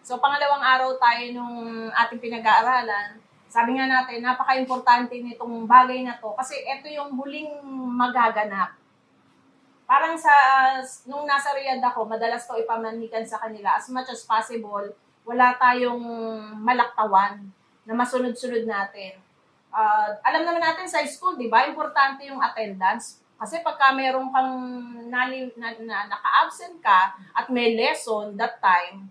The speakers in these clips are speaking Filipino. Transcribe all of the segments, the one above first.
So, pangalawang araw tayo nung ating pinag-aaralan. Sabi nga natin, napaka-importante nitong bagay na to kasi ito yung huling magaganap. Parang nung nasa Riyadh ako, madalas ko ipamanikan sa kanila, as much as possible, wala tayong malaktawan na masunod-sunod natin. Alam naman natin sa school, di ba, importante yung attendance. Kasi pagka meron kang naka-absent ka at may lesson that time,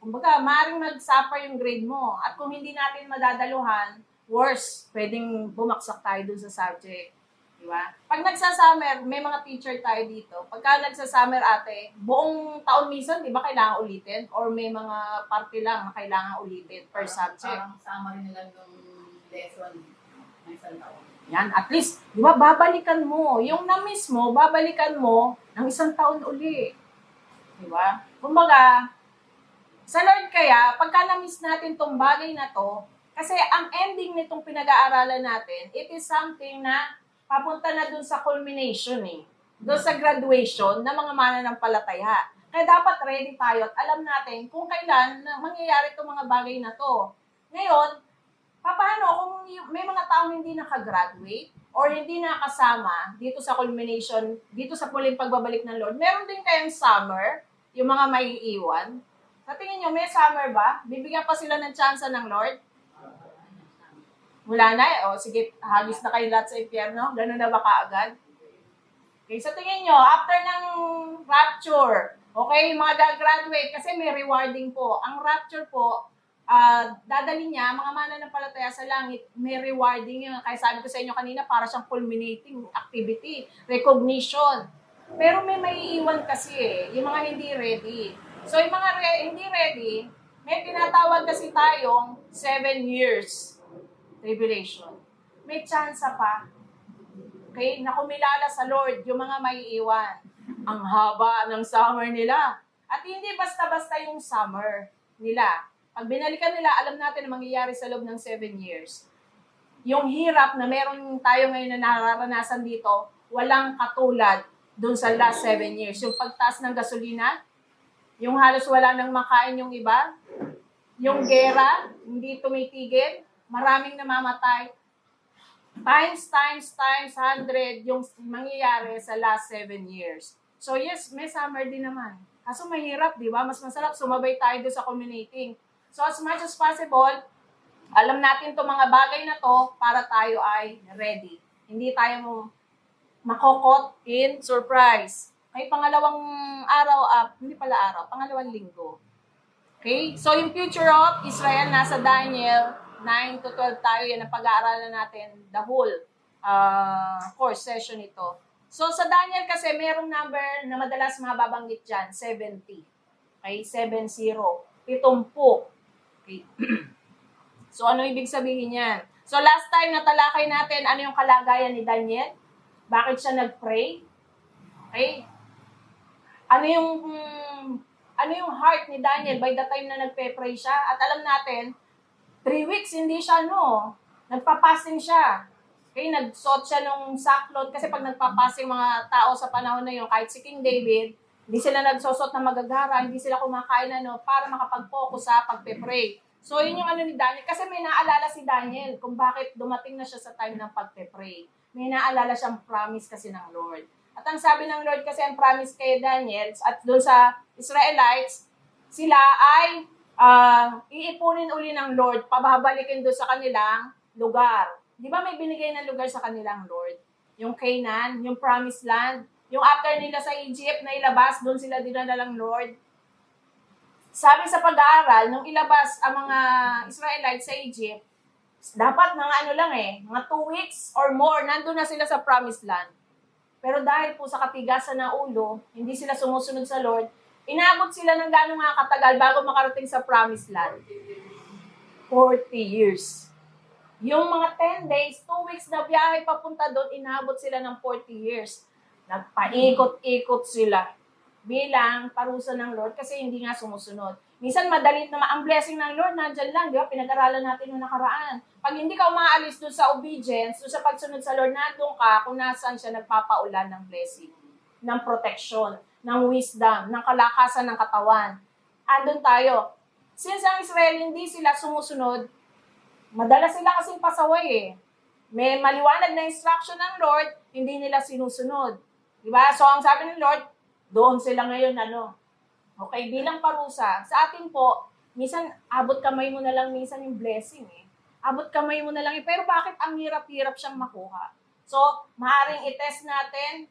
kumbaga, maaaring mag-suffer yung grade mo. At kung hindi natin madadaluhan, worse, pwedeng bumaksak tayo dun sa subject. Di ba? Pag nagsa-summer, may mga teacher tayo dito. Pagka nagsa-summer ate, buong taon minsan, di ba kailangan ulitin? Or may mga parte lang na kailangan ulitin per subject. Parang summary nila yung lesson ng isang taon. Yan, at least, di ba, babalikan mo. Yung na-miss mo, babalikan mo ng isang taon uli. Di ba? Kumbaga, sa Lord kaya, pagka na-miss natin tong bagay na to, kasi ang ending nitong pinag-aaralan natin, it is something na papunta na dun sa culmination dun sa graduation ng mga mananampalataya. Kaya dapat ready tayo at alam natin kung kailan mangyayari itong mga bagay na to. Ngayon, paano kung may mga taong hindi nakagraduate or hindi nakasama dito sa culmination, dito sa muling pagbabalik ng Lord, meron din kayang summer, yung mga maiiwan. Sa tingin nyo, may summer ba? Bibigyan pa sila ng tsansa ng Lord? Wala na O sige, hagis na kayo lahat sa impyerno. Ganun na ba kaagad? Okay, sa tingin nyo, after ng rapture, okay, mga gagraduate, kasi may rewarding po. Ang rapture po, dadali niya, mga mananampalataya sa langit, may rewarding yun. Kaya sabi ko sa inyo kanina, para siyang culminating activity, recognition. Pero may maiiwan kasi yung mga hindi ready. So, yung mga hindi ready, may tinatawag kasi tayong 7 years tribulation. May chance pa. Okay? Na kumilala sa Lord, yung mga maiiwan. Ang haba ng summer nila. At hindi basta-basta yung summer nila. Pag binalikan nila, alam natin na mangyayari sa loob ng 7 years. Yung hirap na meron tayo ngayon na nararanasan dito, walang katulad dun sa last 7 years. Yung pagtaas ng gasolina, yung halos wala nang makain yung iba, yung gera, hindi tumitigil, maraming namamatay. Times 100 yung mangyayari sa last 7 years. So yes, may summer din naman. Kaso mahirap, di ba? Mas masarap sumabay tayo doon sa communicating. So as much as possible, alam natin itong mga bagay na to para tayo ay ready. Hindi tayo makokot in surprise. Okay, pangalawang pangalawang linggo. Okay, so yung future of Israel nasa Daniel 9 to 12 tayo, yan ang pag-aaralan natin, the whole course session ito. So sa Daniel kasi merong number na madalas mababanggit dyan, 70. Okay, 70. 70. Okay. So ano ibig sabihin yan? So last time natalakay natin ano yung kalagayan ni Daniel? Bakit siya nag-pray? Okay? Ano yung heart ni Daniel by the time na nagpe-pray siya? At alam natin, 3 weeks hindi siya nagpa-fasting siya. Okay, nagsuot siya nung sackcloth kasi pag nagpa-fasting mga tao sa panahon na yun, kahit si King David, hindi sila nagsusot na magagara, hindi sila kumakain para makapag-focus sa pagpe-pray. So yun yung ni Daniel, kasi may naalala si Daniel kung bakit dumating na siya sa time ng pagpe-pray. May naalala siyang promise kasi ng Lord. At ang sabi ng Lord kasi ang promise kay Daniel at doon sa Israelites, sila ay iipunin uli ng Lord, pababalikin doon sa kanilang lugar. Di ba may binigay na lugar sa kanilang Lord? Yung Canaan, yung promised land, yung after nila sa Egypt na ilabas, doon sila dinala ng Lord. Sabi sa pag-aaral, nung ilabas ang mga Israelites sa Egypt, dapat mga mga 2 weeks or more, nandun na sila sa promised land. Pero dahil po sa katigasan ng ulo, hindi sila sumusunod sa Lord, inabot sila ng gano'ng nga katagal bago makarating sa promised land. 40 years. Yung mga 10 days, 2 weeks na biyahe papunta doon, inabot sila ng 40 years. Nagpaikot-ikot sila bilang parusa ng Lord kasi hindi nga sumusunod. Minsan madali naman ang blessing ng Lord, nandyan lang, di ba? Pinag-aralan natin yung nakaraan. Pag hindi ka umaalis doon sa obedience, doon sa pagsunod sa Lord, nandun ka kung nasaan siya nagpapaulan ng blessing, ng protection, ng wisdom, ng kalakasan ng katawan. Andun tayo. since ang Israel hindi sila sumusunod, madalas sila kasing pasaway eh. May maliwanag na instruction ng Lord, hindi nila sinusunod. Diba? So ang sabi ng Lord, doon sila ngayon okay, bilang parusa. Sa atin po, minsan abot kamay mo na lang minsan yung blessing eh. Abot kamay mo na lang pero bakit ang hirap-hirap siyang makuha? So, maaaring i-test natin.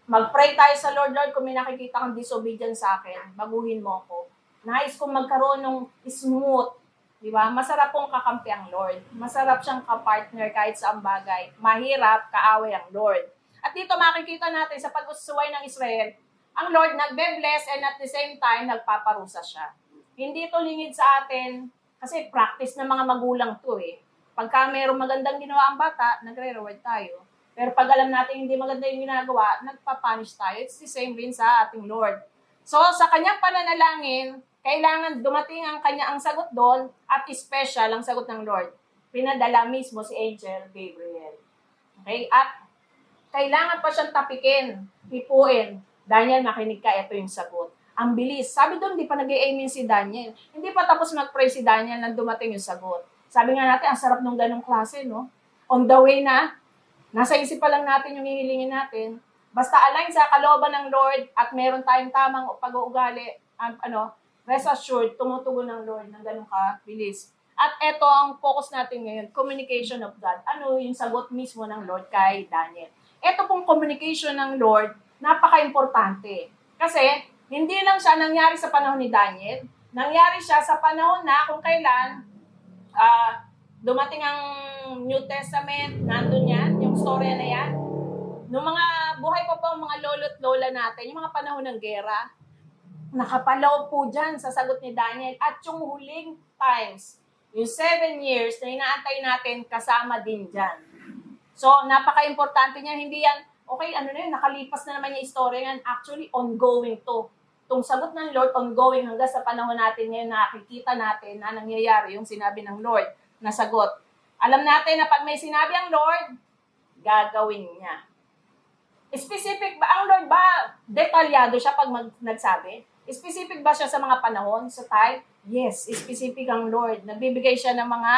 Mag-pray tayo sa Lord, Lord, kung may nakikita kang disobedience sa akin, baguhin mo ako. Nais kong magkaroon ng smooth. Diba? Masarap pong kakampi ang Lord. Masarap siyang kapartner kahit sa bagay. Mahirap, kaaway ang Lord. At dito makikita natin sa pag-usuway ng Israel, ang Lord nagbe-bless and at the same time, nagpaparusa siya. Hindi ito lingid sa atin kasi practice ng mga magulang to eh. Pagka mayroong magandang ginawa ang bata, nagre-reward tayo. Pero pag alam natin hindi maganda yung ginagawa, nagpapunish tayo. It's the same rin sa ating Lord. So, sa kanyang pananalangin, kailangan dumating ang sagot doon at special ang sagot ng Lord. Pinadala mismo si Angel Gabriel. Okay? At kailangan pa siyang tapikin, hipuin. Daniel, makinig ka, ito yung sagot. Ang bilis. Sabi doon, hindi pa nag-i-amen si Daniel. Hindi pa tapos mag-pray si Daniel nang dumating yung sagot. Sabi nga natin, ang sarap nung ganong klase, no? On the way na, nasa isip pa lang natin yung hihilingin natin. Basta align sa kalooban ng Lord at meron tayong tamang pag-uugali, rest assured, tumutugon ng Lord ng ganong kabilis. At ito ang focus natin ngayon, communication of God. Ano yung sagot mismo ng Lord kay Daniel? Ito pong communication ng Lord, napaka-importante. Kasi, hindi lang siya nangyari sa panahon ni Daniel, nangyari siya sa panahon na kung kailan dumating ang New Testament, nandun yan, yung storya na yan. Noong mga buhay pa po ang mga lolo't lola natin, yung mga panahon ng gera, nakapalaw po dyan sa sagot ni Daniel. At yung huling times, yung 7 years na inaantay natin, kasama din dyan. So, napaka-importante niya. Hindi yan, okay, nakalipas na naman yung istorya yan. Actually, ongoing to. Itong sagot ng Lord, ongoing hanggang sa panahon natin ngayon, nakikita natin na nangyayari yung sinabi ng Lord na sagot. Alam natin na pag may sinabi ang Lord, gagawin niya. Specific ba? Ang Lord ba, detalyado siya pag nagsabi? Specific ba siya sa mga panahon, sa time? Yes, specific ang Lord. Nagbibigay siya ng mga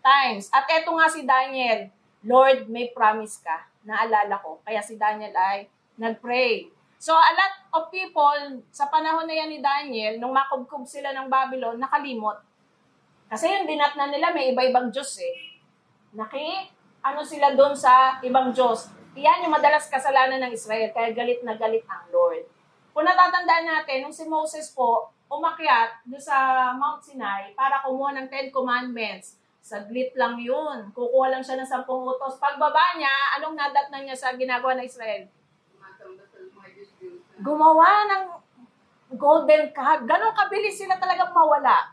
times. At eto nga si Daniel, Lord, may promise ka. Naalala ko. Kaya si Daniel ay nag-pray. So, a lot of people, sa panahon na yan ni Daniel, nung makubkub sila ng Babylon, nakalimot. Kasi yung dinatnan nila, may iba-ibang Diyos eh. Sila doon sa ibang Diyos. Iyan yung madalas kasalanan ng Israel, kaya galit na galit ang Lord. Kung natatandaan natin, nung si Moses po, umakyat doon sa Mount Sinai para kumuha ng 10 Commandments. Saglit lang yun. Kukuha lang siya ng 10 utos. Pagbaba niya, anong nadatnan niya sa ginagawa ng Israel? Gumawa ng golden calf. Ganon kabilis sila talagang mawala.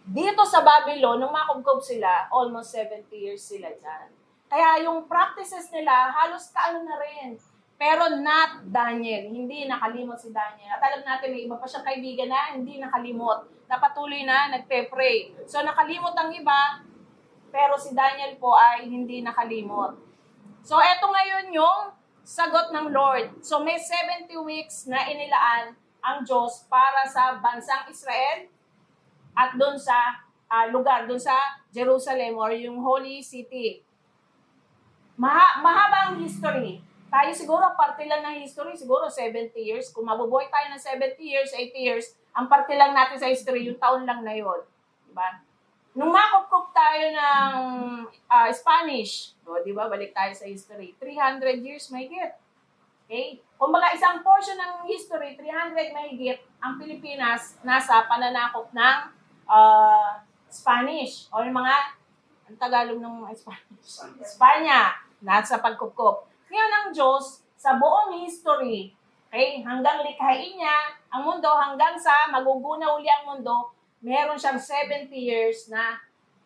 Dito sa Babylon, nung makubkob sila, almost 70 years sila dyan. Kaya yung practices nila, halos na rin. Pero not Daniel. Hindi nakalimot si Daniel. At alam natin, may iba pa siyang kaibigan na hindi nakalimot. Napatuloy na, nagpe-pray. So nakalimot ang iba, pero si Daniel po ay hindi nakalimot. So eto ngayon yung sagot ng Lord. So may 70 weeks na inilaan ang Diyos para sa bansang Israel at doon sa lugar, doon sa Jerusalem or yung Holy City. Mahaba ang history. Tayo siguro, parte lang ng history, siguro 70 years. Kung mabubuhay tayo ng 70 years, 80 years, ang parte lang natin sa history, yung taon lang na yun. Diba? Nung makupkup tayo ng Spanish, diba, balik tayo sa history, 300 years mahigit. Okay? Kung baga isang portion ng history, 300 mahigit, ang Pilipinas nasa pananakop ng Spanish. O yung mga, ang Tagalog ng Spanish? Espanya, nasa pagkupkup. Ngayon ang Diyos, sa buong history, okay, hanggang likhain niya ang mundo, hanggang sa maguguna uli ang mundo, meron siyang 70 years na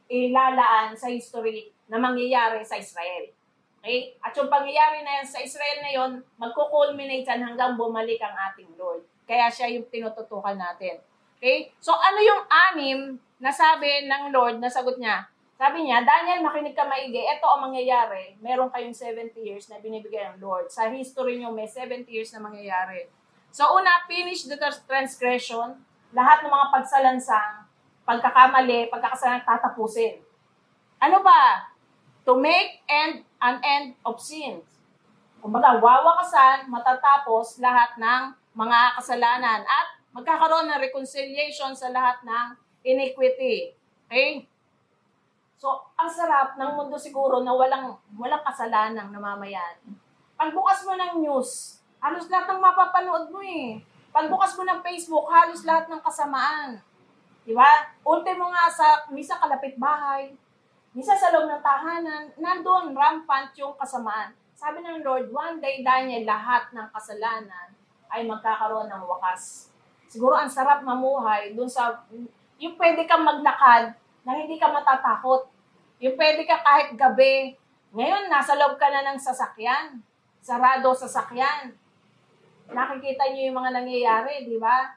ilalaan sa history na mangyayari sa Israel. Okay? At yung pangyayari na yan sa Israel na yon, magkukulminate yan hanggang bumalik ang ating Lord. Kaya siya yung tinututukan natin. Okay? So ano yung 6 na sabi ng Lord na sagot niya? Sabi niya, Daniel, makinig ka maigi. Ito ang mangyayari. Meron kayong 70 years na binibigay ng Lord. Sa history niyo, may 70 years na mangyayari. So, una, finish the transgression. lahat ng mga pagsalansang, pagkakamali, pagkakasalanan tatapusin. Ano ba? To make an end of sin. Kumbaga, wawakasan, matatapos lahat ng mga kasalanan at magkakaroon ng reconciliation sa lahat ng iniquity. Okay? So, ang sarap ng mundo siguro na walang kasalanang namamayan. Pagbukas mo ng news, halos lahat ng mapapanood mo eh. Pagbukas mo ng Facebook, halos lahat ng kasamaan. Di ba? Ultimo nga misa kalapit bahay, misa sa loob ng tahanan, nandun rampant yung kasamaan. Sabi ng Lord, one day, Daniel, lahat ng kasalanan ay magkakaroon ng wakas. Siguro ang sarap mamuhay dun sa, yung pwede kang maglakad na hindi ka matatakot. Yung pwede ka kahit gabi. Ngayon, nasa loob ka na ng sasakyan. Sarado sasakyan. Nakikita niyo yung mga nangyayari, di ba?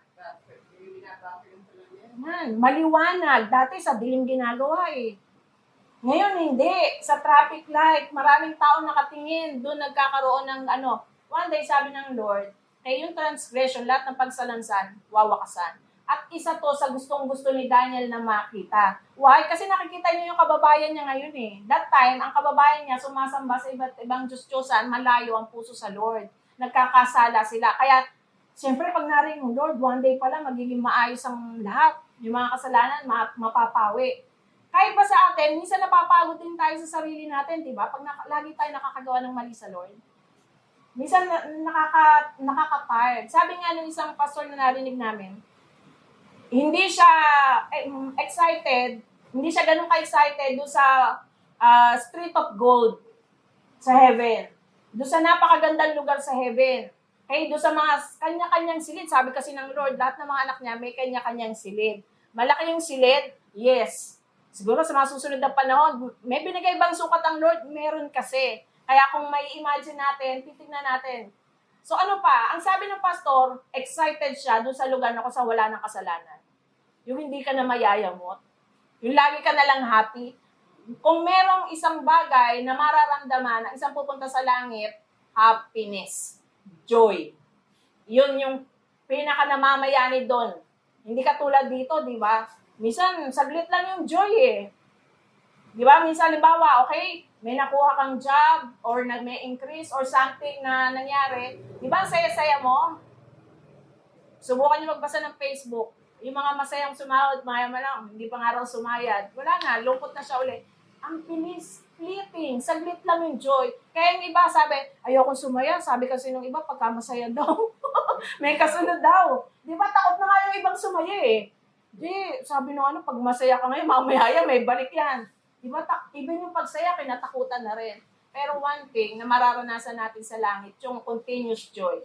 Maliwanag. Dati sa dilim ginagawa eh. Ngayon hindi. Sa traffic light, maraming tao nakatingin. Doon nagkakaroon ng One day, sabi ng Lord, kaya yung transgression, lahat ng pagsalansan, wawakasan. At isa to sa gustong-gusto ni Daniel na makita. Why? Kasi nakikita niyo yung kababayan niya ngayon eh. That time, ang kababayan niya sumasamba sa iba't ibang Diyos-Diyosan, malayo ang puso sa Lord. Nagkakasala sila. Kaya, siyempre, pag narinig mo, Lord, one day pala magiging maayos ang lahat. Yung mga kasalanan, mapapawi. Kahit ba sa atin, minsan napapagod din tayo sa sarili natin, di ba? Pag lagi tayo nakakagawa ng mali sa Lord. Minsan nakaka-tired. Sabi nga ng isang pastor na narinig namin, hindi siya excited, hindi siya ganun ka-excited doon sa Street of Gold sa heaven. Doon sa napakagandang lugar sa heaven. Okay, doon sa mga kanya-kanyang silid. Sabi kasi ng Lord, lahat ng mga anak niya may kanya-kanyang silid. Malaki yung silid? Yes. Siguro sa mga susunod na panahon, may binigay bang sukat ang Lord? Meron kasi. Kaya kung may imagine natin, titignan natin. So ano pa? Ang sabi ng pastor, excited siya doon sa lugar na kung saan wala ng kasalanan. Yung hindi ka na mayayamot. Yung lagi ka na lang happy. Kung merong isang bagay na mararamdaman ng isang pupunta sa langit, happiness, joy. Yun yung pinaka namamayani doon. Hindi ka tulad dito, di ba? Minsan, saglit lang yung joy eh. Di ba? Minsan, halimbawa, okay, may nakuha kang job or may increase or something na nangyari. Di ba, ang saya-saya mo? Subukan nyo magbasa ng Facebook. Yung mga masayang sumahod, maya-maya lang, hindi pa nga raw sumayad. Wala na, lungkot na siya ulit. Ang bilis, fleeting, saglit lang yung joy. Kaya yung iba sabi, ayokong sumaya. Sabi kasi nung iba, pagka masaya daw. May kasunod daw. Di ba, takot na nga yung ibang sumaya eh. Di, sabi nung pag masaya ka ngayon, mamaya may balik yan. Di ba, even yung pagsaya, kinatakutan na rin. Pero one thing na mararanasan natin sa langit, yung continuous joy.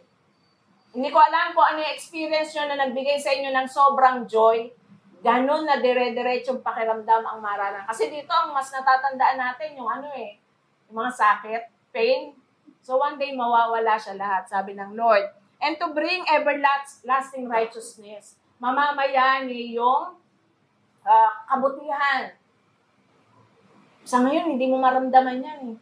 Hindi ko alam kung ano yung experience nyo na nagbigay sa inyo ng sobrang joy. Ganon na dire-diretsong pakiramdam ang mararanasan. Kasi dito, ang mas natatandaan natin, yung yung mga sakit, pain. So one day, mawawala siya lahat, sabi ng Lord. And to bring everlasting righteousness. Mamamayani yung kabutihan. Sa ngayon, hindi mo maramdaman yan eh.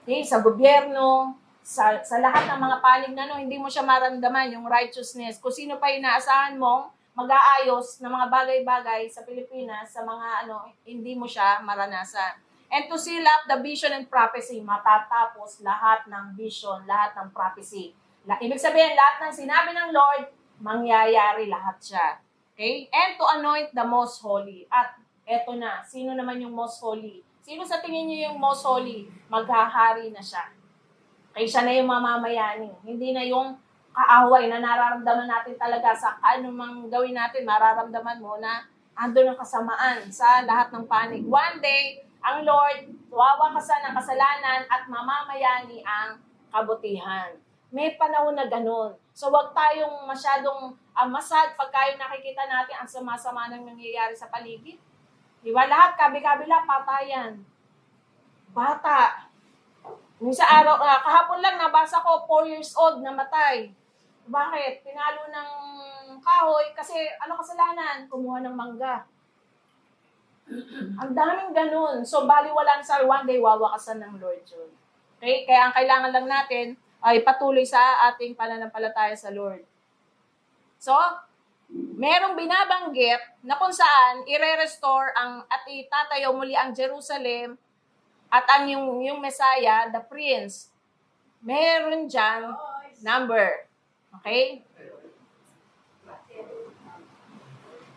Okay, sa gobyerno, sa lahat ng mga panig na hindi mo siya maramdaman yung righteousness. Kung sino pa inaasahan mong mag-aayos ng mga bagay-bagay sa Pilipinas, sa mga hindi mo siya maranasan. And to seal up the vision and prophecy, matatapos lahat ng vision, lahat ng prophecy. Ibig sabihin, lahat ng sinabi ng Lord, mangyayari lahat siya. Okay? And to anoint the most holy. At eto na, sino naman yung most holy? Sino sa tingin niyo yung most holy? Maghahari na siya. Kaya siya na yung mamamayani. Hindi na yung kaaway na nararamdaman natin talaga sa anumang gawin natin, mararamdaman mo na andun ang kasamaan sa lahat ng panig. One day, ang Lord, wawakasan ang kasalanan at mamamayani ang kabutihan. May panahon na ganun. So, wag tayong masyadong masad pagka yung nakikita natin ang sama-sama nang nangyayari sa paligid. Di ba? Lahat, kabi-kabila, patayan. Bata. Sa araw, kahapon lang, nabasa ko, 4 years old, namatay. Bakit? Pinalo ng kahoy kasi kasalanan? Kumuha ng mangga. Ang daming ganun. So, baliwalan sa one day, wawakasan ng Lord yun. Okay? Kaya ang kailangan lang natin ay patuloy sa ating pananampalataya sa Lord. So, merong binabanggit na kung saan ire-restore at itatayo muli ang Jerusalem at ang yung Messiah, the Prince. Meron dyan number. Okay?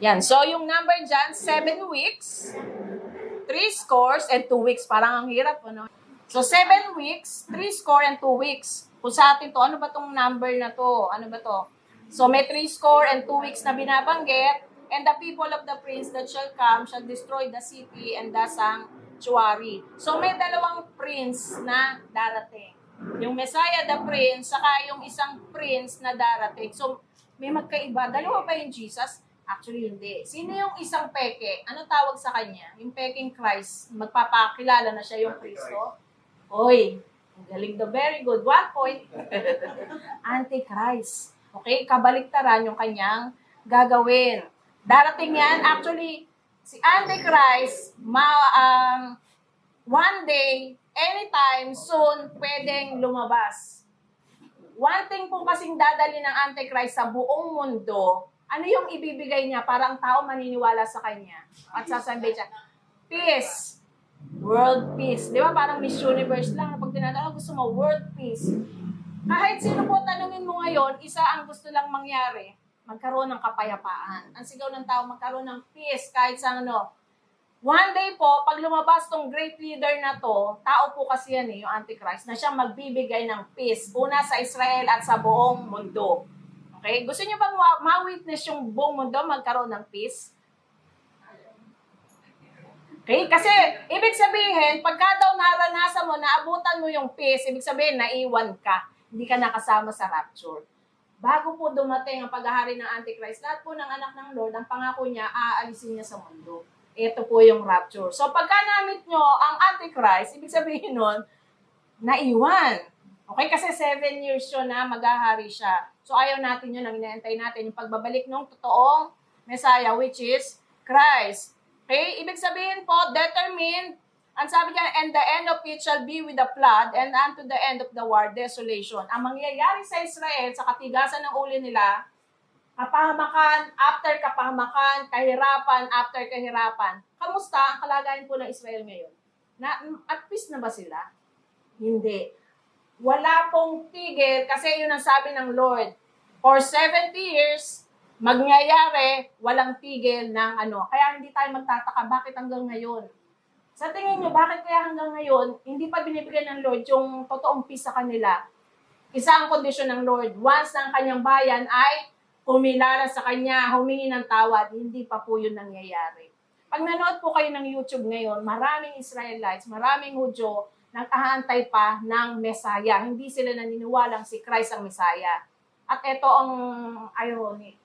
Yan. So, yung number dyan, 7 weeks, 3 scores, and 2 weeks. Parang ang hirap, ano? So, 7 weeks, 3 score, and 2 weeks. Kung sa atin to, ano ba tong number na to? Ano ba to? So, may 3 score and 2 weeks na binabanggit, and the people of the prince that shall come shall destroy the city and the sanctuary. So, may dalawang prince na darating. Yung Messiah, the prince, saka yung isang prince na darating. So, may magkaiba. Dalawa ba yung Jesus? Actually, hindi. Sino yung isang peke? Ano tawag sa kanya? Yung peking Christ. Magpapakilala na siya yung Kristo. Oy, ang galing daw. Very good. 1 point. Antichrist. Okay? Kabaliktaran yung kanyang gagawin. Darating yan. Actually, si Antichrist, one day, anytime, soon, pwedeng lumabas. One thing po kasing dadali ng Antichrist sa buong mundo, ano yung ibibigay niya para ang tao maniniwala sa kanya? At sasabihin siya, peace. World peace. Di ba parang Miss Universe lang. Pag tinatanong, gusto mo world peace. Kahit sino po tanungin mo ngayon, isa ang gusto lang mangyari, magkaroon ng kapayapaan. Ang sigaw ng tao, magkaroon ng peace kahit sa ano. One day po, pag lumabas tong great leader na to, tao po kasi yan yung Antichrist, na siyang magbibigay ng peace. Una sa Israel at sa buong mundo. Okay? Gusto niyo bang ma-witness yung buong mundo magkaroon ng peace? Okay? Kasi, ibig sabihin, pagka daw naranasan mo, naabutan mo yung peace, ibig sabihin, naiwan ka. Hindi ka nakasama sa rapture. Bago po dumating ang paghahari ng Antichrist, lahat po ng anak ng Lord, ang pangako niya, aalisin niya sa mundo. Ito po yung rapture. So, pagka namit nyo ang Antichrist, ibig sabihin nun, naiwan. Okay? Kasi 7 years yun na maghahari siya. So, ayaw natin yun. Ang inaantay natin yung pagbabalik ng totoong Messiah, which is Christ. Okay? Ibig sabihin po, determined, ang sabi niya, and the end of it shall be with the flood, and unto the end of the war, desolation. Ang mangyayari sa Israel, sa katigasan ng uli nila, kapahamakan, after kapahamakan, kahirapan, after kahirapan. Kamusta ang kalagayan po ng Israel ngayon? At peace na ba sila? Hindi. Wala pong tigil kasi yun ang sabi ng Lord. For 70 years, magyayari, walang tigil ng ano. Kaya hindi tayo magtataka, bakit hanggang ngayon? Sa tingin nyo, bakit kaya hanggang ngayon, hindi pa binibigyan ng Lord yung totoong peace sa kanila? Isa ang kondisyon ng Lord. Once na ang kanyang bayan ay kumilala sa kanya, humingi ng tawad, hindi pa po yun nangyayari. Pag nanood po kayo ng YouTube ngayon, maraming Israelites, maraming Hudyo, nag-aantay pa ng Messiah. Hindi sila naniniwalang si Christ ang Messiah. At ito ang ironic.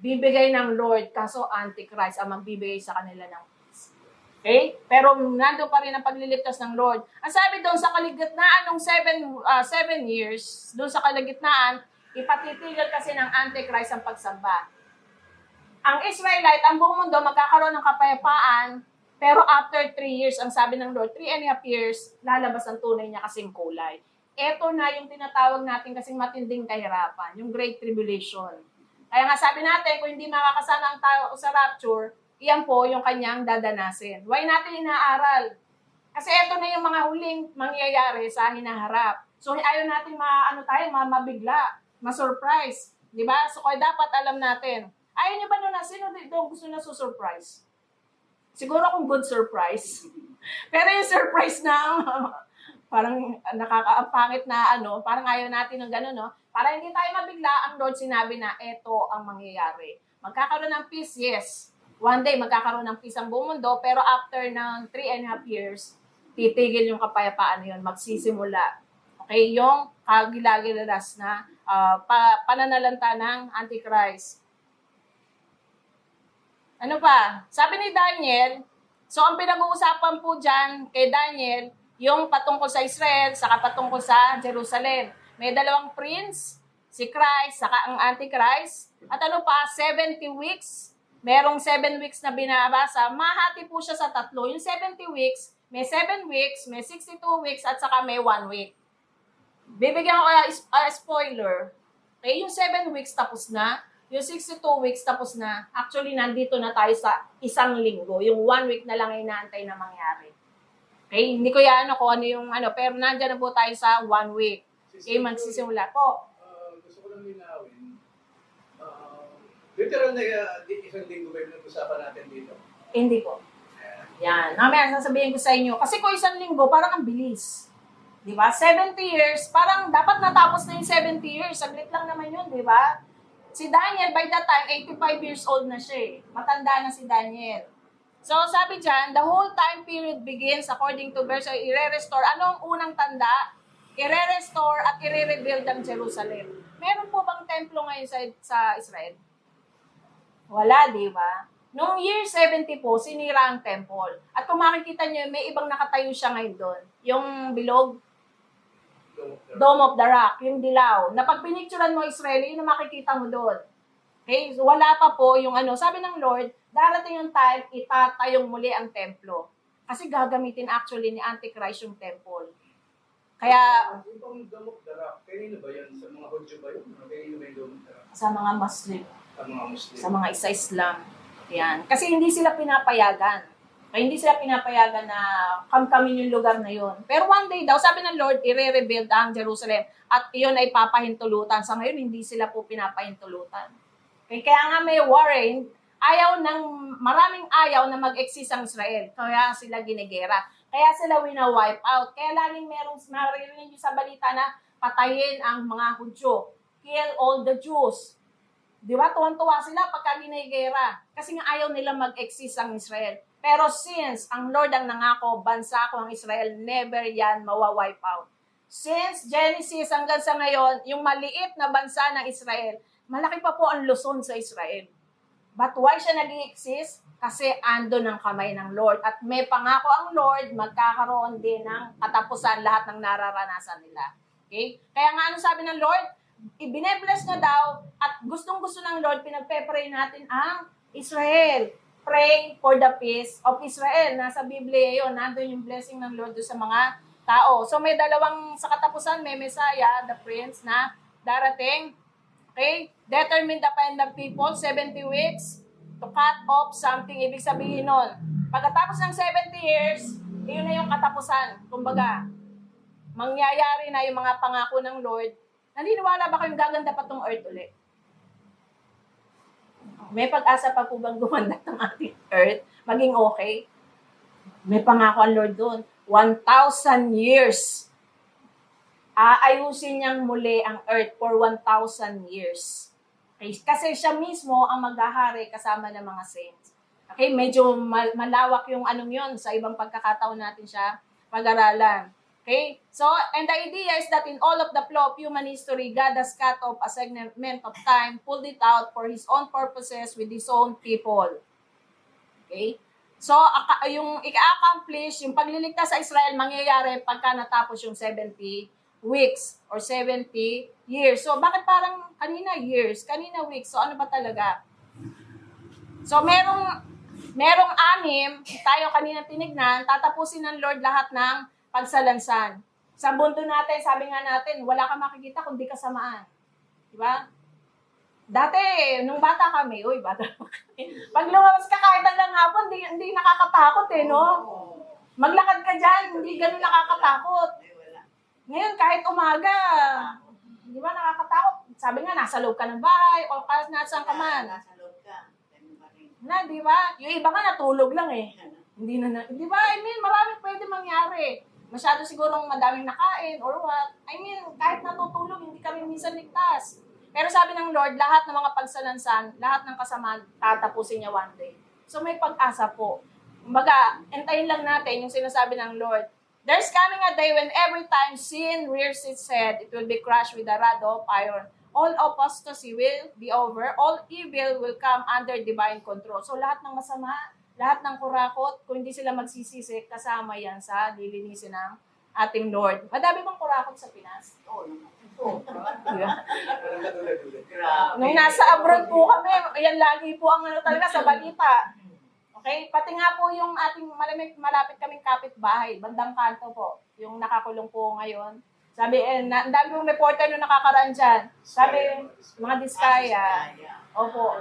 Bibigay ng Lord, kaso Antichrist ang magbibigay sa kanila ng peace. Okay? Pero nandun pa rin ang pagliligtas ng Lord. Ang sabi doon sa kalagitnaan ng 7 years, doon sa kalagitnaan, ipatitigil kasi ng Antichrist ang pagsamba. Ang Israelite, ang buong mundo, magkakaroon ng kapayapaan, pero after 3 years, ang sabi ng Lord, 3.5 years, lalabas ang tunay niya kasing kulay. Ito na yung tinatawag natin kasing matinding kahirapan, yung Great Tribulation. Kaya nga sabi natin, kung hindi makakasama ang tao sa rapture, iyan po yung kanyang dadanasin. Why natin inaaral? Kasi ito na yung mga huling mangyayari sa hinaharap. So ayaw natin mabigla, ma-surprise. Di ba? So kaya dapat alam natin. Ayaw niyo ba na sino dito gusto na surprise? Siguro kung good surprise. Pero yung surprise na parang nakakaapangit na parang ayaw natin ng gano'n, no? Para hindi tayo mabigla, ang Lord sinabi na eto ang mangyayari. Magkakaroon ng peace, yes. One day, magkakaroon ng peace ang buong mundo, pero after ng 3.5 years, titigil yung kapayapaan na yun, magsisimula. Okay, yung kagilagilas na pananalanta ng Antichrist. Ano pa? Sabi ni Daniel, so ang pinag-uusapan po dyan kay Daniel, yung patungkol sa Israel, saka patungkol sa Jerusalem. May dalawang prince, si Christ, saka ang Antichrist. At 70 weeks, merong 7 weeks na binabasa, mahati po siya sa 3. Yung 70 weeks, may 7 weeks, may 62 weeks, at saka may 1 week. Bibigyan ko spoiler. Okay, yung 7 weeks tapos na, Yung 62 weeks tapos na. Actually, nandito na tayo sa 1 linggo. Yung 1 week na lang ay inaantay na mangyari. Okay? Hindi ko yan kung ano yung ano. Pero nandyan na po tayo sa 1 week. Okay, magsisimula po. Gusto ko lang linawin. Literal na isang linggo ba yung nag-usapan natin dito? Hindi po. Yan. Mamaya sasabihin ko sa inyo. Kasi kung 1 linggo, parang ang bilis. Di ba? 70 years, parang dapat natapos na yung 70 years. Saglit lang naman yun, di ba? Si Daniel, by that time, 85 years old na siya eh. Matanda na si Daniel. So, sabi dyan, the whole time period begins according to verse, i-restore. Ano ang unang tanda? I-restore at i-rebuild ang Jerusalem. Meron po bang templo ngayon sa Israel? Wala, di ba? Noong year 70 po, sinira ang temple. At kung makikita nyo, may ibang nakatayo siya ngayon doon. Yung bilog, Dome of the Rock, yung dilaw. Na pag pinicturean mo Israeli, yun ang makikita mo doon. Okay? So, wala pa po yung ano. Sabi ng Lord, darating yung time, itatayong muli ang templo. Kasi gagamitin actually ni Antichrist yung temple. Kaya, Yung pang Dome of the Rock, kanino ba yan? Sa mga Hudyo ba yun? Kanino ba yung Dome of the Rock? sa mga Muslim, Sa mga Muslim. sa mga isa-Islam, yan. Kasi hindi sila pinapayagan. Kaya hindi sila pinapayagan na kamkamin yung lugar na yun. Pero one day daw, sabi ng Lord, i-rebuild ang Jerusalem. At iyon ay papahintulutan. Sa ngayon, hindi sila po pinapahintulutan. Okay? Kaya nga may warring, maraming ayaw na mag-exist ang Israel. Kaya sila ginigera. Kaya sila wina-wipe out. Kaya laging maririnig nyo sa balita na patayin ang mga Hudyo. Kill all the Jews. Di ba? Tuwan-tuwa sila pagka ginigera. Kasi nga ayaw nila mag-exist ang Israel. Pero since ang Lord ang nangako, bansa ko ang Israel, never yan mawa-wipe out. Since Genesis hanggang sa ngayon, yung maliit na bansa ng Israel, malaki pa po ang Luzon sa Israel. But why siya nag-exist? Kasi ando ng kamay ng Lord. At may pangako ang Lord, magkakaroon din ng katapusan lahat ng nararanasan nila. Okay? Kaya nga ano sabi ng Lord? Ibinebless na daw at gustong-gusto ng Lord, pinagpe-pray natin ang Israel. Pray for the peace of Israel. Nasa Biblia yun. Nandun yung blessing ng Lord doon sa mga tao. So may dalawang sa katapusan, may Messiah, the Prince, na darating. Okay? Determine the kind of people, 70 weeks, to cut off something. Ibig sabihin nun, pagkatapos ng 70 years, yun na yung katapusan. Kumbaga, mangyayari na yung mga pangako ng Lord. Naniniwala ba kayong gaganda pa tong earth ulit? May pag-asa pa po bang gumanda ng ating earth? Maging okay? May pangako ang Lord doon. 1,000 years. Aayusin niyang muli ang earth for 1,000 years. Okay? Kasi siya mismo ang maghahari kasama ng mga saints. Okay? Medyo malawak yung anong yun. Sa ibang pagkakataon natin siya pag-aralan. Okay? So, and the idea is that in all of the flow of human history, God has cut off a segment of time, pulled it out for His own purposes with His own people. Okay? So, yung i-accomplish, yung pagliligtas sa Israel, mangyayari pagka natapos yung 70 weeks or 70 years. So, bakit parang kanina years, kanina weeks? So, ano ba talaga? So, merong 6, tayo kanina tinignan, tatapusin ng Lord lahat ng pagsalansan. Sa mundo natin, sabi nga natin, wala kang makikita kundi kasamaan. Diba? Dati, nung bata kami, pag lumabas ka kahit hanggang hapon, hindi nakakatakot no? Maglakad ka dyan, hindi ganun nakakatakot. Ngayon, kahit umaga, di ba nakakatakot? Sabi nga, nasa loob ka ng bahay, o kahit nasaan ka man. Nasa loob ka. Na, di ba? Yung iba nga natulog lang Hindi na, di ba? I mean, maraming pwede mangyari. Masyado sigurong madaming nakain or what. I mean, kahit natutulog, hindi kami minsan ligtas. Pero sabi ng Lord, lahat ng mga pagsalansan, lahat ng kasamaan, tatapusin niya one day. So may pag-asa po. Kumbaga, entayin lang natin yung sinasabi ng Lord. There's coming a day when every time sin rears its head, it will be crushed with a rod of iron. All apostasy will be over. All evil will come under divine control. So lahat ng masama, lahat ng kurakot, kung hindi sila magsisisi, kasama yan sa lilinisin ng ating Lord. Madami bang kurakot sa Pinas? Oo naman. Nung nasa abroad po kami, yan lagi po ang talaga sa balita. Okay? Pati nga po yung ating malapit kaming kapitbahay, bandang kanto po, yung nakakulong po ngayon. Sabi, ang dami yung reporter nung nakakaraan dyan. Sabi, mga diskaya. Opo.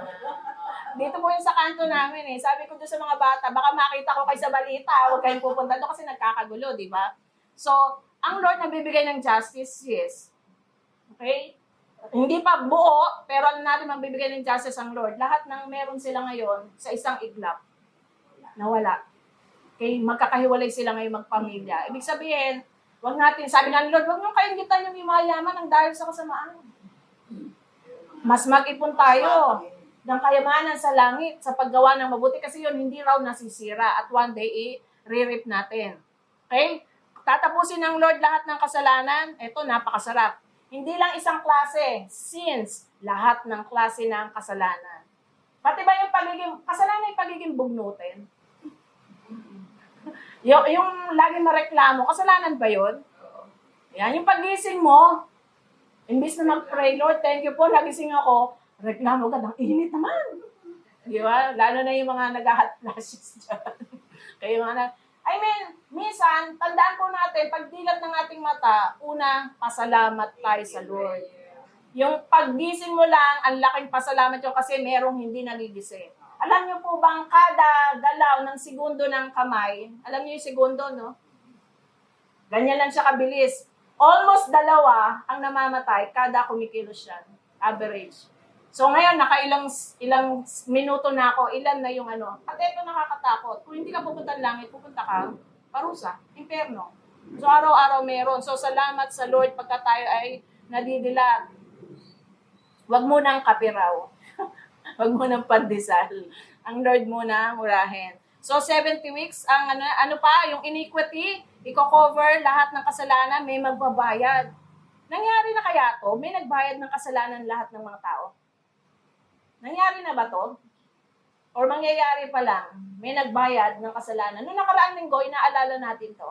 Dito po yung sa kanto namin eh. Sabi ko doon sa mga bata, baka makita ko kayo sa balita, huwag kayong pupunta doon kasi nagkakagulo, di ba? So, ang Lord nagbibigay ng justice, yes. Okay? Hindi pa buo, pero alam natin magbibigay ng justice ang Lord. Lahat ng meron sila ngayon sa isang iglap, nawala. Okay? Magkakahiwalay sila ngayon magpamilya. Ibig sabihin, wag natin, sabi ng Lord, wag nyo kaingitan yung mayaman ng dahil sa kasamaan. Mas mag-ipon tayo ng kayamanan sa langit sa paggawa ng mabuti kasi yun hindi raw nasisira at one day i-re-rip natin. Okay? Tatapusin ng Lord lahat ng kasalanan. Ito, napakasarap. Hindi lang isang klase, sins, lahat ng klase ng kasalanan. Pati ba yung kasalanan yung pagiging bugnutin? yung lagi mareklamo, kasalanan ba yun? Yan, yung pagising mo, imbis na mag-pray, Lord, thank you po, nagising ako, reklamo ka, ang init naman. Di ba? Lalo na yung mga nag-hot flashes dyan. Kaya mga minsan, tandaan po natin, pag dilat ng ating mata, una, pasalamat tayo sa Lord. Yung paggising mo lang, ang laking pasalamat yun kasi merong hindi naligising. Alam niyo po bang kada galaw ng segundo ng kamay, alam niyo yung segundo, no? Ganyan lang siya kabilis. Almost 2 ang namamatay kada kumikilos siya. Average. So ngayon, ilang minuto na ako, ilan na yung ano. At ito nakakatakot. Kung hindi ka pupunta ng langit, pupunta ka, parusa, impyerno. So araw-araw meron. So salamat sa Lord pagka tayo ay nadidilat. Huwag mo nang kapiraw. Huwag mo nang pandesal. Ang Lord muna murahin. So 70 weeks, ang ano pa, yung iniquity, i-cover lahat ng kasalanan, may magbabayad. Nangyari na kaya to? May nagbayad ng kasalanan lahat ng mga tao? Nangyari na ba to? Or mangyayari pa lang, may nagbayad ng kasalanan? Noong nakaraang linggo, inaalala natin to.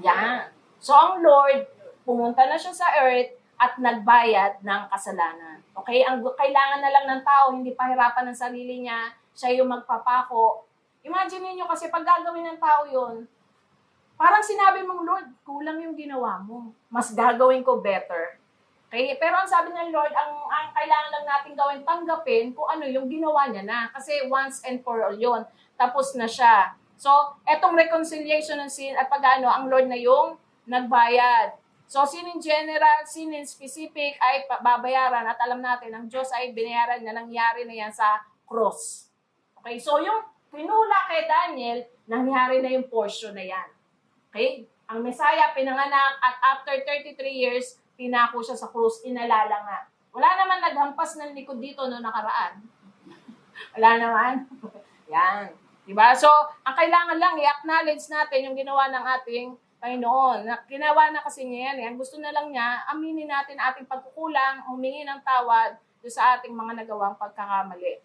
Yan. So ang Lord, pumunta na siya sa earth at nagbayad ng kasalanan. Okay? Ang kailangan na lang ng tao, hindi pahirapan ng sarili niya, siya yung magpapako. Imagine niyo kasi pag gagawin ng tao yun, parang sinabi mong, Lord, kulang yung ginawa mo. Mas gagawin ko better. Okay? Pero ang sabi ng Lord, ang kailangan lang natin gawin, tanggapin kung ano yung ginawa niya na. Kasi once and for all yun. Tapos na siya. So, etong reconciliation ng sin at pag-ano, ang Lord na yung nagbayad. So, sin in general, sin in specific ay babayaran. At alam natin, ang Diyos ay binayaran na nangyari na yan sa cross. Okay? So, yung pinula kay Daniel, nangyari na yung portion na yan. Okay? Ang Messiah pinanganak at after 33 years, pinako siya sa krus, inalala nga. Wala naman naghampas ng likod dito no nakaraan. Wala naman. Yan. Diba? So, ang kailangan lang, i-acknowledge natin yung ginawa ng ating Panginoon. Ginawa na kasi niya yan. Ang gusto na lang niya, aminin natin ating pagkukulang, humingi ng tawad sa ating mga nagawang pagkakamali.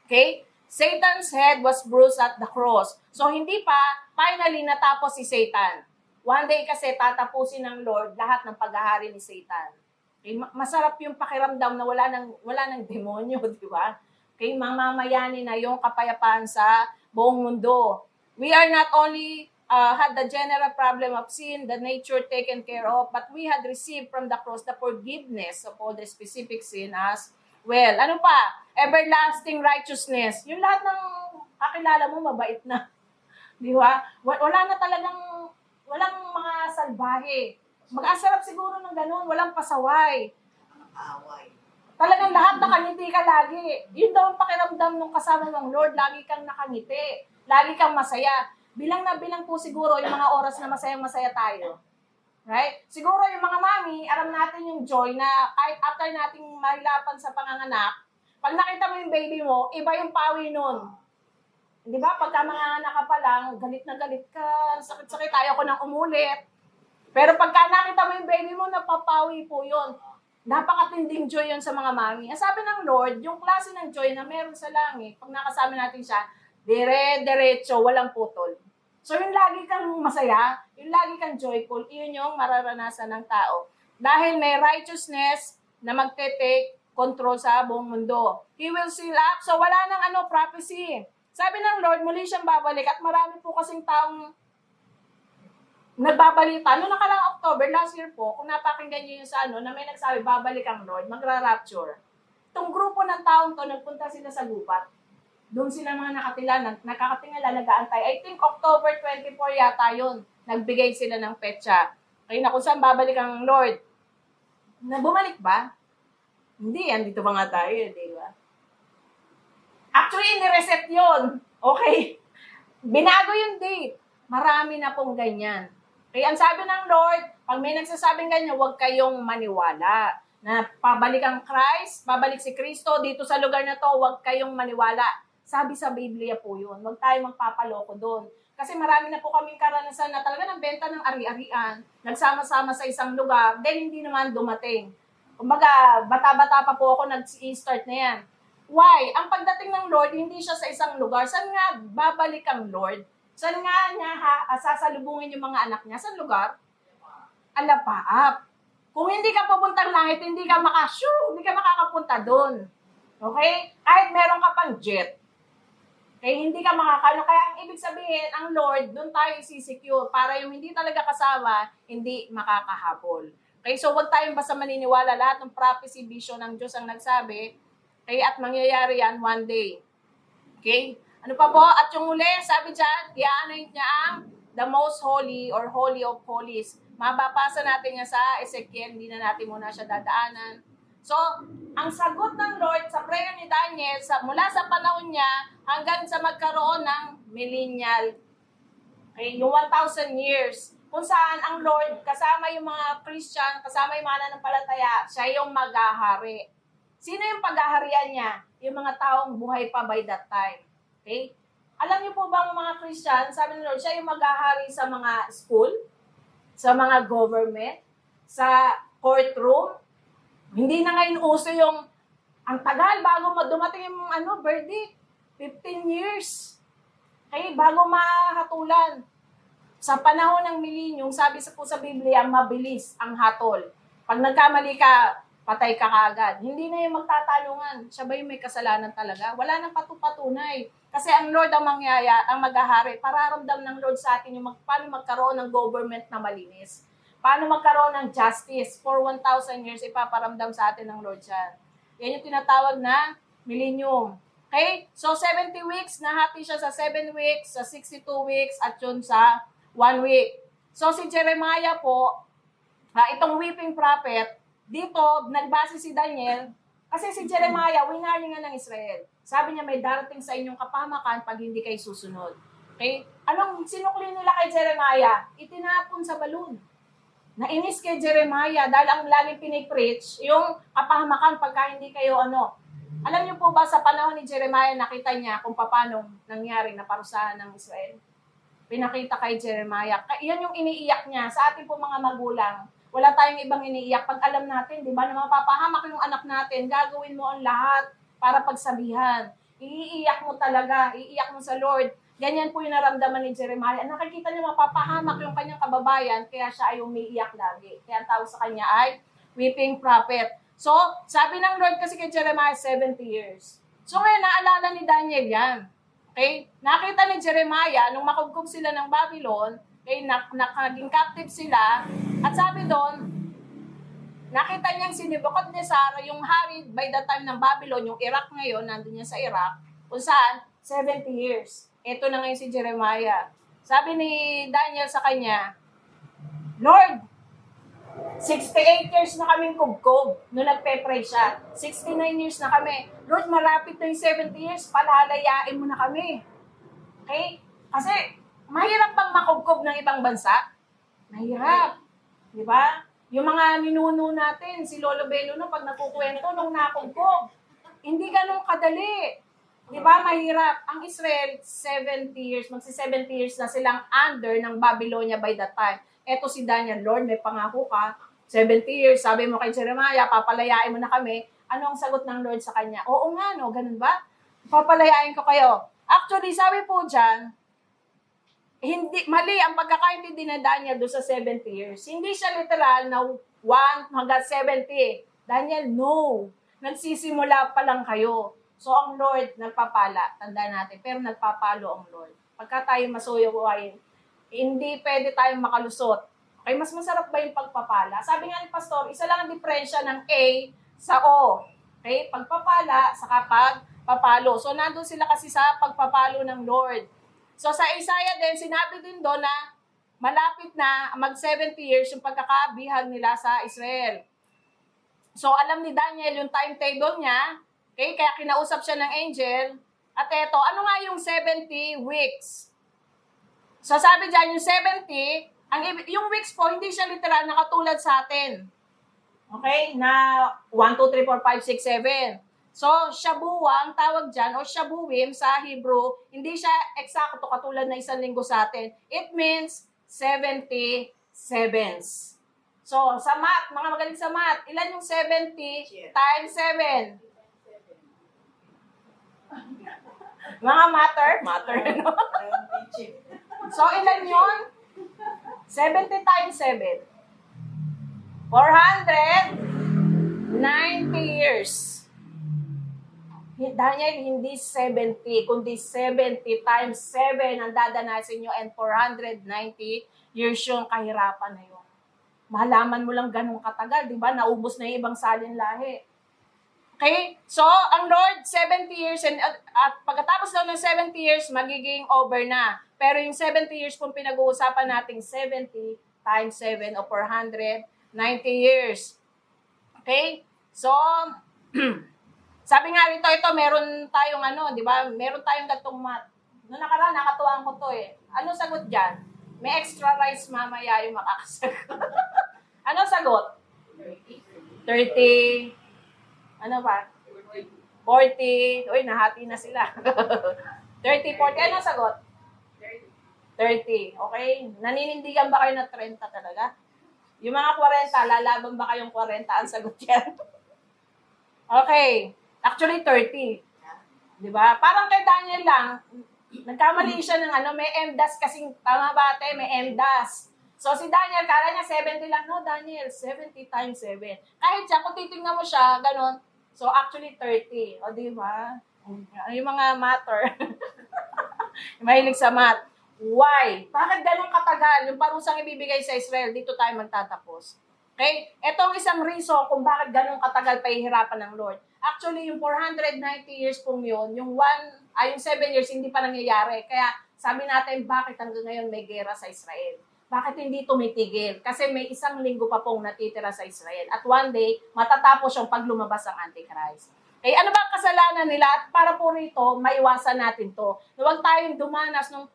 Okay? Satan's head was bruised at the cross. So, hindi pa finally natapos si Satan. One day kasi tatapusin ng Lord lahat ng paghahari ni Satan. Okay? Masarap yung pakiramdam na wala ng demonyo, di ba? Okay? Mamamayani na yung kapayapaan sa buong mundo. We are not only had the general problem of sin, the nature taken care of, but we had received from the cross the forgiveness of all the specific sin as well. Ano pa? Everlasting righteousness. Yung lahat ng kakilala mo, mabait na. Di ba? Wala na talagang, walang mga salbahe. Mag-asarap siguro ng ganun, walang pasaway. Away. Talagang lahat nakangiti ka lagi. Yun daw ang pakiramdam ng kasama ng Lord, lagi kang nakangiti. Lagi kang masaya. Bilang na bilang po siguro yung mga oras na masayang-masaya tayo. Right? Siguro yung mga mami, aram natin yung joy na kahit after nating mahilapan sa panganganak, pag nakita mo yung baby mo, iba yung pawi nun. Di ba? Pagka manganganak ka pa lang, galit na galit ka, sakit-sakit, ayaw ko nang umulit. Pero pagka nakita mo yung baby mo, napapawi po yun. Napakatinding joy yun sa mga mami. Ang sabi ng Lord, yung klase ng joy na meron sa langit, pag nakasama natin siya, dire-diretso, walang putol. So yung lagi kang masaya, yung lagi kang joyful, yun yung mararanasan ng tao. Dahil may righteousness na magte-take control sa buong mundo. He will seal up. So wala nang prophecy. Sabi ng Lord, muli siyang babalik at marami po kasing taong nagbabalita, noong nakalang October, last year po, kung napakinggan nyo yung sa na may nagsabi, babalik ang Lord, magra-rapture. Itong grupo ng taong to, nagpunta sila sa gubat. Doon sila mga nakakatingala, nag-aantay. I think October 24 yata yun. Nagbigay sila ng petsa. Kaya na kung saan babalik ang Lord. Na bumalik ba? Hindi, andito pa nga tayo, di ba? Actually, nireset yun. Okay? Binago yung date. Marami na pong ganyan. Kaya ang sabi ng Lord, pag may nagsasabing ganyan, huwag kayong maniwala. Na pabalik ang Christ, babalik si Kristo dito sa lugar na to, huwag kayong maniwala. Sabi sa Biblia po yun. Huwag tayo magpapaloko doon. Kasi marami na po kaming karanasan na talaga ng benta ng ari-arian, nagsama-sama sa isang lugar, then hindi naman dumating. Kumbaga, bata-bata pa po ako nag-start na yan. Why? Ang pagdating ng Lord, hindi siya sa isang lugar. Saan nga babalik ang Lord? Saan nga niya sasalubungin yung mga anak niya? Saan lugar? Alapaap. Kung hindi ka pupuntang langit, hindi ka makakapunta doon. Okay? Kahit meron ka pang jet. Kaya hindi ka makakano. Kaya ang ibig sabihin, ang Lord, doon tayo isisecure para yung hindi talaga kasama, hindi makakahabol. Okay, so huwag tayong basta maniniwala. Lahat ng prophecy, vision ng Diyos ang nagsabi. Kaya at mangyayari yan one day. Okay? Ano pa po? At yung uli, sabi dyan, i-anoint niya ang the most holy or holy of holies. Mababasa natin yan sa Ezekiel, hindi na natin muna siya dadaanan. So, ang sagot ng Lord sa prayer ni Daniel, mula sa panahon niya hanggang sa magkaroon ng millennial, okay, yung 1,000 years, kung saan ang Lord, kasama yung mga Christian, kasama yung mga nananampalataya, siya yung maghahari. Sino yung paghaharian niya? Yung mga taong buhay pa by that time. Okay? Alam niyo po ba mga Christian, sabi ng Lord, siya yung maghahari sa mga school, sa mga government, sa courtroom. Hindi na ngayon uso yung, ang tagal bago dumating yung verdict. 15 years. Okay, bago mahatulan. Sa panahon ng millennium, sabi po sa Biblia, mabilis ang hatol. Pag nagkamali ka, patay ka kaagad. Hindi na yung magtatanungan. Siya ba yung may kasalanan talaga? Wala nang patupatunay. Kasi ang Lord ang ang maghahari. Pararamdam ng Lord sa atin yung paano magkaroon ng government na malinis. Paano magkaroon ng justice. For 1,000 years, ipaparamdam sa atin ng Lord siya. Yan yung tinatawag na millennium. Okay? So, 70 weeks, nahati siya sa 7 weeks, sa 62 weeks, at yun sa 1 week. So, si Jeremiah po, itong weeping prophet, dito, nagbase si Daniel, kasi si Jeremiah, winaringan ng Israel. Sabi niya, may darating sa inyong kapahamakan pag hindi kayo susunod. Okay? Anong sinukli nila kay Jeremiah? Itinapon sa balon. Nainis kay Jeremiah dahil ang laging pinipreach, yung kapahamakan pagka hindi kayo Alam niyo po ba sa panahon ni Jeremiah, nakita niya kung paano nangyari na parusahan ng Israel? Pinakita kay Jeremiah. Yan yung iniiyak niya. Sa ating po mga magulang, wala tayong ibang iniiyak. Pag alam natin, di ba, na mapapahamak yung anak natin, gagawin mo ang lahat para pagsabihan. Iiyak mo talaga, iiyak mo sa Lord. Ganyan po yung naramdaman ni Jeremiah. Nakikita niya mapapahamak yung kanyang kababayan, kaya siya ay umiiyak lagi. Kaya ang tawag sa kanya ay weeping prophet. So, sabi ng Lord kasi kay Jeremiah, 70 years. So ngayon, naalala ni Daniel yan. Okay? Nakita ni Jeremiah, nung makugkog sila ng Babylon, okay, nakaging captive sila, at sabi doon, nakita niyang si Nebuchadnezzar, yung hari by the time ng Babylon, yung Iraq ngayon, nandun niya sa Iraq, kung saan, 70 years. Ito na ngayon si Jeremiah. Sabi ni Daniel sa kanya, Lord, 68 years na kaming kubkob nung nagpe-pray siya. 69 years na kami. Lord, malapit na yung 70 years, palalayain mo na kami. Okay? Kasi, mahirap bang makubkob ng ibang bansa? Mahirap. Di ba? Yung mga ninuno natin, si Lolo Belo, no, pag nakukwento nung nakubkob, hindi ganun kadali. Di ba? Mahirap. Ang Israel, 70 years, magsi-70 years na silang under ng Babylonia by that time. Eto si Daniel, Lord, may pangako ka, 70 years, sabi mo kay Jeremiah, papalayain mo na kami. Ano ang sagot ng Lord sa kanya? Oo nga, no? Ganun ba? Papalayain ko kayo. Actually, sabi po dyan, mali ang pagkakaintindi ni Daniel doon sa 70 years. Hindi siya literal na 1 hanggang 70. Daniel, no. Nagsisimula pa lang kayo. So, ang Lord nagpapala. Tandaan natin. Pero nagpapalo ang Lord. Pagka tayo masuyawain, hindi pwede tayong makalusot. Okay, mas masarap ba yung pagpapala? Sabi nga ni Pastor, isa lang ang diferensya ng A sa O. Okay, pagpapala sa pagpapalo. So, nandun sila kasi sa pagpapalo ng Lord. So, sa Isaiah din, sinabi din doon na malapit na mag 70 years yung pagkakabihag nila sa Israel. So, alam ni Daniel yung timetable niya, okay? Kaya kinausap siya ng angel. At eto, ano nga yung 70 weeks? So, sabi dyan, yung 70, yung weeks po, hindi siya literal na katulad sa atin. Okay? Na 1, 2, 3, 4, 5, 6, 7. So, shabuwa, ang tawag dyan, o shabuwim sa Hebrew, hindi siya eksakto katulad na isang linggo sa atin. It means 70 sevens. So, sa math, mga magaling sa math, ilan yung 70 times 7? Mga matter, no? So, ilan yun? 70 times 7. 490 years. Daniel, hindi 70, kundi 70 times 7 ang dadanasin nyo and 490 years yung kahirapan na yun. Malaman mo lang ganun katagal, di ba? Naubos na yung ibang salin lahi. Okay? So, ang Lord, 70 years, at pagkatapos daw ng 70 years, magiging over na. Pero yung 70 years kung pinag-uusapan natin, 70 times 7 o 490 years. Okay? So, sabi nga rito, ito, meron tayong di ba? Meron tayong gatong math. Noong nakaraan, nakatuwang ko to eh. Ano sagot dyan? May extra rice mamaya yung makakasagot. Ano sagot? 30. Ano ba? 40. Uy, nahati na sila. 30, 40. Ano sagot? 30. Okay? Naninindigan ba kayo na 30 talaga? Yung mga 40, lalaban ba kayong 40? Ang sagot yan. Okay. Actually, 30. Di ba? Parang kay Daniel lang, nagkamali siya ng may MDAS kasing, tama ba ate? May MDAS. So, si Daniel, kala niya 70 lang. No, Daniel, 70 times 7. Kahit siya, kung titingnan mo siya, ganun. So, actually, 30. O, di ba? Yung mga matter. Mahilig sa math. Why? Bakit ganun katagal? Yung parusang ibibigay sa Israel, dito tayo magtatapos. Okay? Ito ang isang reason kung bakit ganun katagal pahihirapan ng Lord. Actually, yung 490 years pong yun, yung 7 years, hindi pa nangyayari. Kaya sabi natin, bakit hanggang ngayon may gera sa Israel? Bakit hindi tumitigil? Kasi may isang linggo pa pong natitira sa Israel. At one day, matatapos yung paglumabas ang Antichrist. Okay, ano ba ang kasalanan nila? At para po rito, maiwasan natin to. Huwag tayong dumanas nung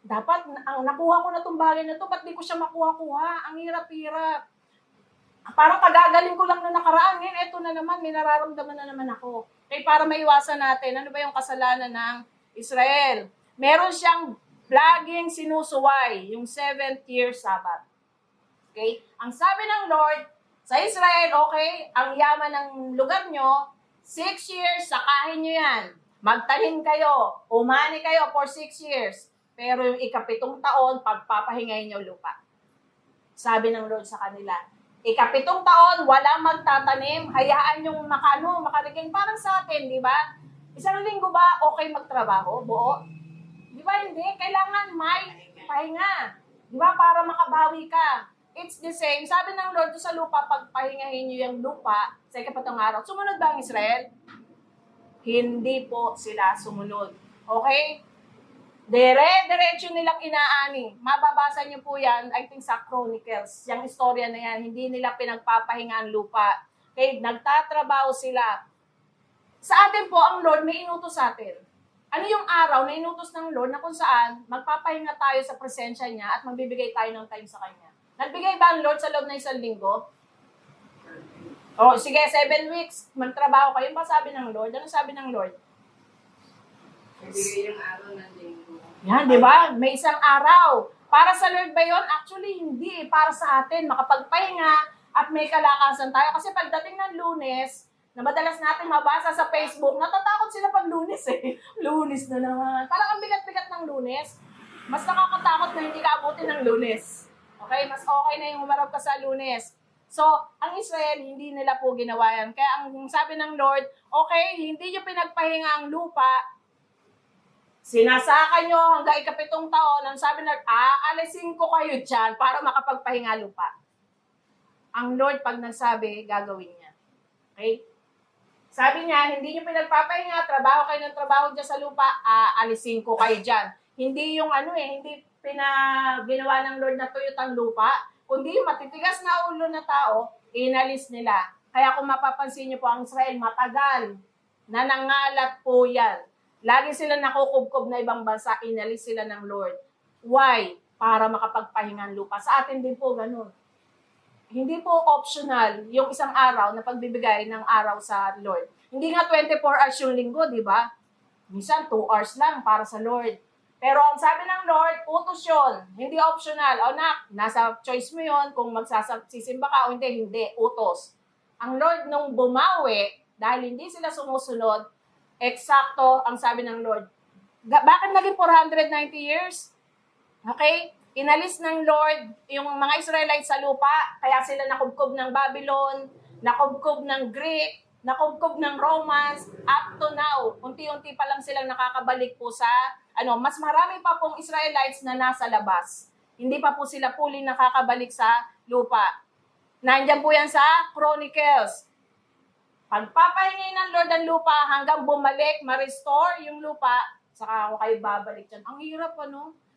dapat, ang nakuha ko na itong bagay na to, ba't di ko siya makuha-kuha? Ang hirap-hirap. Parang kagagaling ko lang na nakaraan. Ngayon, eto na naman, may nararamdaman na naman ako. Okay, para maiwasan natin, ano ba yung kasalanan ng Israel? Meron siyang laging sinusuway, yung 7th year Sabbath. Okay? Ang sabi ng Lord, sa Israel, okay, ang yaman ng lugar nyo, 6 years, sakahin nyo yan. Magtanim kayo, umani kayo for 6 years. Pero yung 7th taon, pagpapahingayin nyo lupa. Sabi ng Lord sa kanila, 7th taon, walang magtatanim, hayaan yung makariging parang sa atin, di ba? Isang linggo ba okay magtrabaho, buo? Di ba hindi? Kailangan may pahinga. Di ba? Para makabawi ka. It's the same. Sabi ng Lord sa lupa, pagpahingahin nyo yung lupa sa 7th araw. Sumunod ba ang Israel? Hindi po sila sumunod. Okay? Diretso nilang inaani. Mababasa niyo po yan, I think sa Chronicles. Yung istorya na yan, hindi nila pinagpapahinga ang lupa. Okay? Nagtatrabaho sila. Sa atin po, ang Lord may inutos sa atin. Ano yung araw na inutos ng Lord na kung saan magpapahinga tayo sa presensya niya at magbibigay tayo ng time sa Kanya? Nagbigay ba ang Lord sa loob ng isang linggo? O, sige, 7 weeks, magtrabaho kayo. Ba sabi ng Lord? Ano sabi ng Lord? Nagbigay yung araw ng linggo. Yan, di ba? May isang araw. Para sa Lord ba yun? Actually, hindi. Para sa atin, makapagpahinga at may kalakasan tayo. Kasi pagdating ng Lunes, na madalas natin mabasa sa Facebook, natatakot sila pag Lunes eh. Lunes na naman. Parang ang bigat-bigat ng Lunes. Mas nakakatakot na hindi ka abutin ng Lunes. Okay? Mas okay na yung humarap ka sa Lunes. So, ang Israel, hindi nila po ginawa yan. Kaya ang sabi ng Lord, okay, hindi nyo pinagpahinga ang lupa Sinasaka nyo hanggang ikapitong taon, ang sabi na, aalisin ko kayo dyan para makapagpahinga lupa. Ang Lord, pag nagsabi, gagawin niya. Okay? Sabi niya, hindi nyo pinagpapahinga, trabaho kayo ng trabaho dyan sa lupa, aalisin ko kayo dyan. Hindi yung hindi ginawa ng Lord na tuyot ang lupa, kundi yung matitigas na ulo na tao, inalis nila. Kaya kung mapapansin niyo po, ang Israel matagal na nangalat po yan. Lagi sila nakukubkob na ibang bansa, inalis sila ng Lord. Why? Para makapagpahinga ang lupa. Sa atin din po ganun. Hindi po optional yung isang araw na pagbibigay ng araw sa Lord. Hindi nga 24 hours yung linggo, di ba? Minsan 2 hours lang para sa Lord. Pero ang sabi ng Lord, utos yun. Hindi optional. O nasa choice mo yun kung magsisimba ka o hindi, utos. Ang Lord nung bumawi, dahil hindi sila sumusunod, eksakto ang sabi ng Lord. Bakit naging 490 years? Okay? Inalis ng Lord yung mga Israelites sa lupa, kaya sila nakubkob ng Babylon, nakubkob ng Greek, nakubkob ng Romans, up to now. Unti-unti pa lang silang nakakabalik po sa, mas marami pa pong Israelites na nasa labas. Hindi pa po sila fully nakakabalik sa lupa. Nandiyan po yan sa Chronicles. Pagpapahingay ng Lord ang lupa hanggang bumalik, ma-restore yung lupa, saka ako kayo babalik dyan. Ang hirap,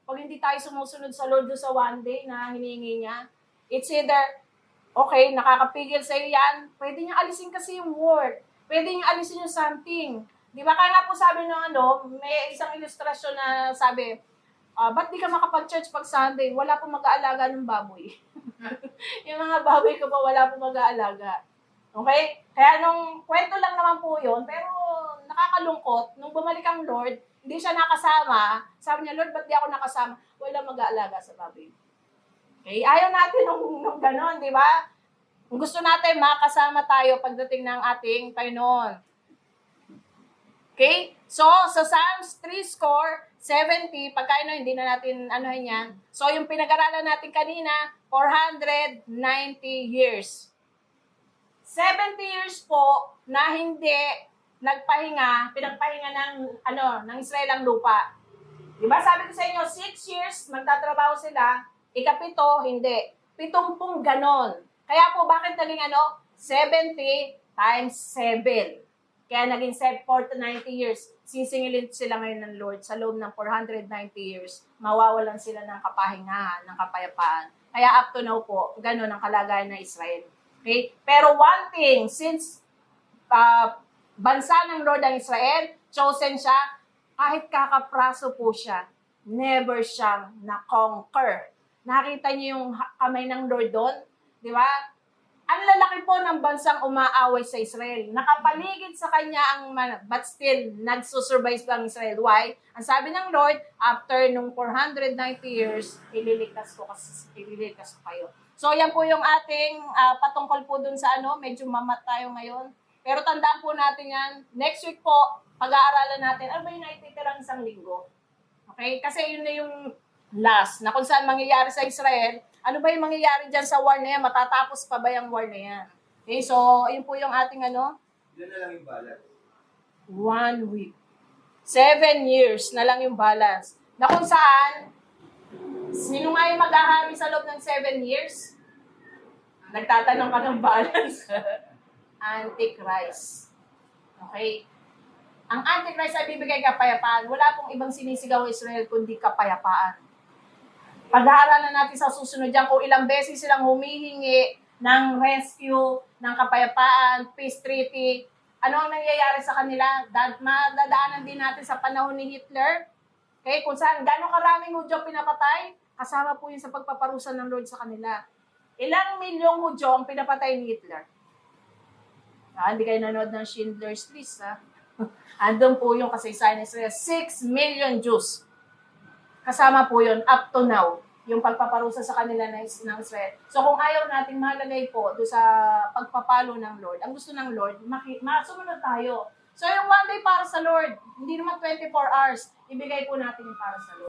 Pag hindi tayo sumusunod sa Lord sa one day na hinihingi niya, it's either, okay, nakakapigil sa'yo yan, pwede niya alisin kasi yung word. Pwede niya alisin yung something. Di ba? Kaya nga po sabi ng may isang ilustrasyon na sabi, ba't di ka makapag-church pag Sunday? Wala pong mag-aalaga ng baboy. Yung mga baboy ko pa, wala pong mag-aalaga. Okay? Kaya nung kwento lang naman po yun, pero nakakalungkot, nung bumalik ang Lord, hindi siya nakasama. Sabi niya, Lord, ba't di ako nakasama? Wala mag-aalaga sa baboy. Okay? Ayaw natin nung gano'n, di ba? Kung gusto natin, makasama tayo pagdating ng ating Panginoon. Okay? So, sa Psalms 3:70, pagka hindi na natin yan. So, yung pinag-aralan natin kanina, 490 years. 70 years po na hindi pinagpahinga ng Israel ang lupa. Diba sabi ko sa inyo, 6 years magtatrabaho sila, ikapito, hindi. 70 ganon. Kaya po, bakit naging 70 times 7. Kaya naging 90 years. Sisingilin sila ngayon ng Lord sa loob ng 490 years. Mawawalan sila ng kapahingahan, ng kapayapaan. Kaya up to now po, ganon ang kalagayan ng Israel. Okay? Pero one thing, since bansa ng Lord ang Israel, chosen siya, kahit kakapraso po siya, never siyang na-conquer. Nakita niyo yung kamay ng Lord doon? Di ba? Ang lalaki po ng bansang umaaway sa Israel. Nakapaligid sa kanya but still, nagsusurvive ang Israel. Why? Ang sabi ng Lord, after nung 490 years, ililigtas ko kayo. So, yan po yung ating patungkol po dun sa medyo mamat tayo ngayon. Pero tandaan po natin yan, next week po, pag-aaralan natin, ano ba yung naititirang isang linggo? Okay? Kasi yun na yung last, na kung saan mangyayari sa Israel, ano ba yung mangyayari dyan sa war na yan? Matatapos pa ba yung war na yan? Okay, so, yun po yung ating Yun na lang yung balance. 1 week. 7 years na lang yung balance. Na kung saan, sino nga yung mag-ahari sa loob ng 7 years? Nagtatanong ka ng balance. Antichrist. Okay? Ang Antichrist ay bibigay kapayapaan. Wala pong ibang sinisigaw Israel kundi kapayapaan. Pag-aaralan natin sa susunod dyan kung ilang beses silang humihingi ng rescue, ng kapayapaan, peace treaty. Ano ang nangyayari sa kanila? Madadaanan din natin sa panahon ni Hitler. Okay? Kung saan, gano'ng karaming Hudyo pinapatay, kasama po yun sa pagpaparusa ng Lord sa kanila. Ilang milyong Hudyo ang pinapatay ni Hitler? Hindi kayo nanood ng Schindler's List, Andun po yung kasaysayan ng Israel. 6 million Jews. Kasama po yun up to now, yung pagpaparusa sa kanila ng Israel. So kung ayaw natin malagay po doon sa pagpapalo ng Lord, ang gusto ng Lord, sumunod tayo. So yung one day para sa Lord, hindi naman 24 hours, ibigay po natin yung para sa Lord.